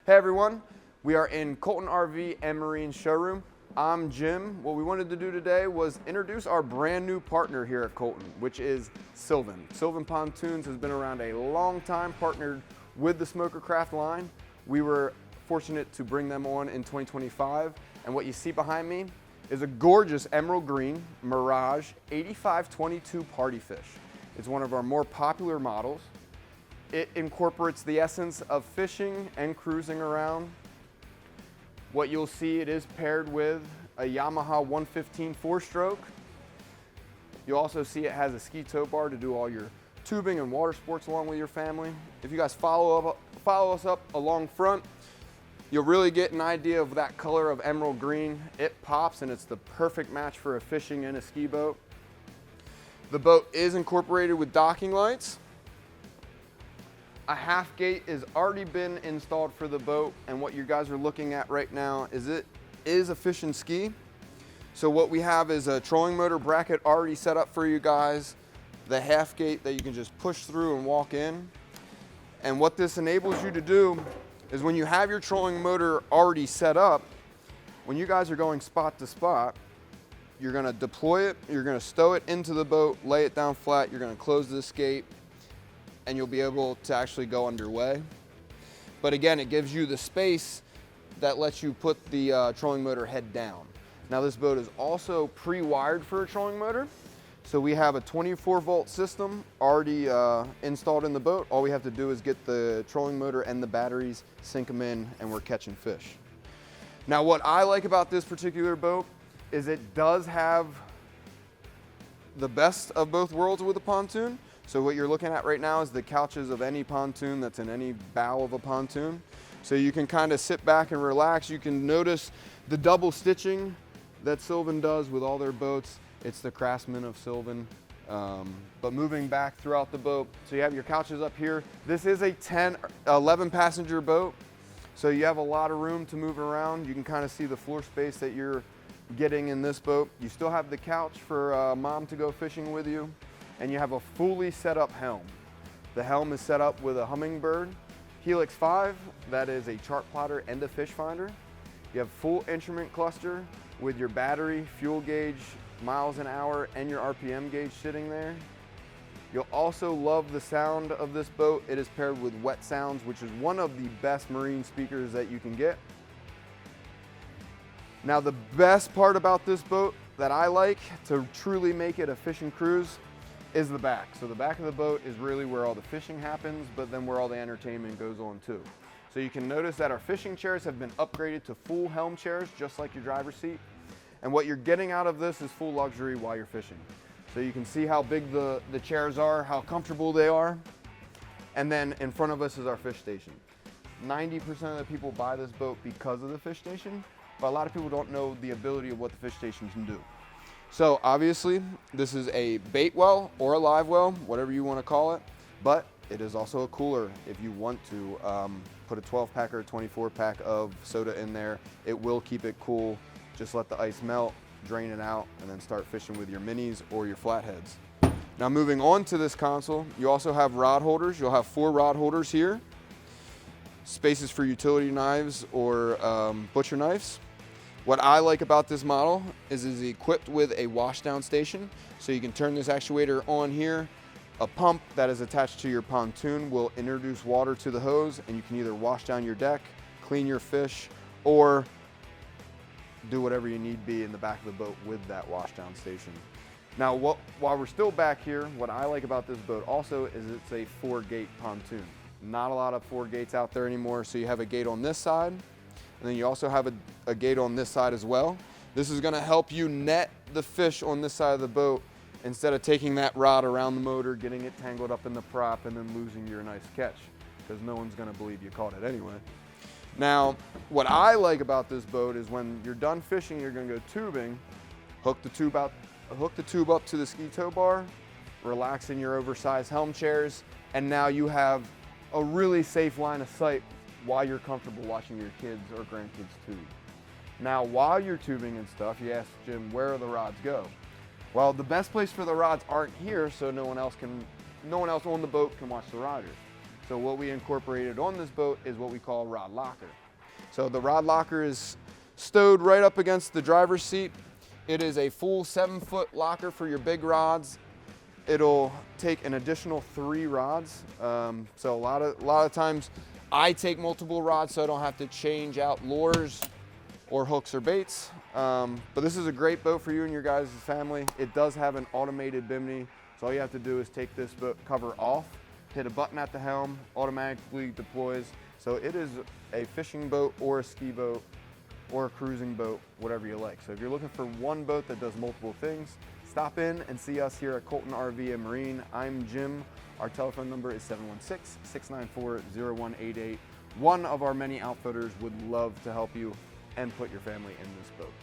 Hey everyone, we are in Colton RV and Marine showroom. I'm Jim. What we wanted to do today was introduce our brand new partner here at Colton, which is Sylvan. Sylvan Pontoons has been around a long time, partnered with the Smokercraft line. We were fortunate to bring them on in 2025, and what you see behind me is a gorgeous emerald green Mirage 8522 Party Fish. It's one of our more popular models. It incorporates the essence of fishing and cruising around. What you'll see, it is paired with a Yamaha 115 4-stroke. You'll also see it has a ski tow bar to do all your tubing and water sports along with your family. If you guys follow us up along front, you'll really get an idea of that color of emerald green. It pops and it's the perfect match for a fishing and a ski boat. The boat is incorporated with docking lights. A half gate has already been installed for the boat, and what you guys are looking at right now is it is a fish and ski. So what we have is a trolling motor bracket already set up for you guys, the half gate that you can just push through and walk in. And what this enables you to do is when you have your trolling motor already set up, when you guys are going spot to spot, you're gonna deploy it, you're gonna stow it into the boat, lay it down flat, you're gonna close this gate, and you'll be able to actually go underway. But again, it gives you the space that lets you put the trolling motor head down. Now this boat is also pre-wired for a trolling motor. So we have a 24-volt system already installed in the boat. All we have to do is get the trolling motor and the batteries, sink them in, and we're catching fish. Now what I like about this particular boat is it does have the best of both worlds with a pontoon. So what you're looking at right now is the couches of any pontoon that's in any bow of a pontoon. So you can kind of sit back and relax. You can notice the double stitching that Sylvan does with all their boats. It's the craftsman of Sylvan. But moving back throughout the boat, so you have your couches up here. This is a 11 passenger boat. So you have a lot of room to move around. You can kind of see the floor space that you're getting in this boat. You still have the couch for mom to go fishing with you. And you have a fully set up helm. The helm is set up with a Humminbird Helix 5, that is a chart plotter and a fish finder. You have full instrument cluster with your battery, fuel gauge, miles an hour, and your RPM gauge sitting there. You'll also love the sound of this boat. It is paired with Wet Sounds, which is one of the best marine speakers that you can get. Now the best part about this boat that I like to truly make it a fishing cruise is the back. So the back of the boat is really where all the fishing happens, but then where all the entertainment goes on too. So you can notice that our fishing chairs have been upgraded to full helm chairs, just like your driver's seat. And what you're getting out of this is full luxury while you're fishing. So you can see how big the chairs are, how comfortable they are. And then in front of us is our fish station. 90% of the people buy this boat because of the fish station, but a lot of people don't know the ability of what the fish station can do. So obviously this is a bait well or a live well, whatever you want to call it, but it is also a cooler if you want to put a 12-pack or a 24-pack of soda in there. It will keep it cool. Just let the ice melt, drain it out, and then start fishing with your minis or your flatheads. Now moving on to this console, you also have rod holders. You'll have 4 rod holders here. Spaces for utility knives or butcher knives. What I like about this model is it's equipped with a washdown station. So you can turn this actuator on here. A pump that is attached to your pontoon will introduce water to the hose, and you can either wash down your deck, clean your fish, or do whatever you need be in the back of the boat with that washdown station. Now, while we're still back here, what I like about this boat also is it's a 4-gate pontoon. Not a lot of 4 gates out there anymore. So you have a gate on this side, and then you also have a gate on this side as well. This is gonna help you net the fish on this side of the boat instead of taking that rod around the motor, getting it tangled up in the prop, and then losing your nice catch, because no one's gonna believe you caught it anyway. Now, what I like about this boat is when you're done fishing, you're gonna go tubing, hook the tube up to the ski tow bar, relax in your oversized helm chairs, and now you have a really safe line of sight while you're comfortable watching your kids or grandkids tube. Now, while you're tubing and stuff, you ask Jim, where do the rods go? Well, the best place for the rods aren't here, so no one else on the boat can watch the riders. So what we incorporated on this boat is what we call a rod locker. So the rod locker is stowed right up against the driver's seat. It is a full 7-foot locker for your big rods. It'll take an additional 3 rods. So a lot of times I take multiple rods so I don't have to change out lures or hooks or baits. But this is a great boat for you and your guys' family. It does have an automated bimini. So all you have to do is take this boat cover off, hit a button at the helm, automatically deploys. So it is a fishing boat or a ski boat or a cruising boat, whatever you like. So if you're looking for one boat that does multiple things, stop in and see us here at Colton RV and Marine. I'm Jim. Our telephone number is 716-694-0188. One of our many outfitters would love to help you and put your family in this boat.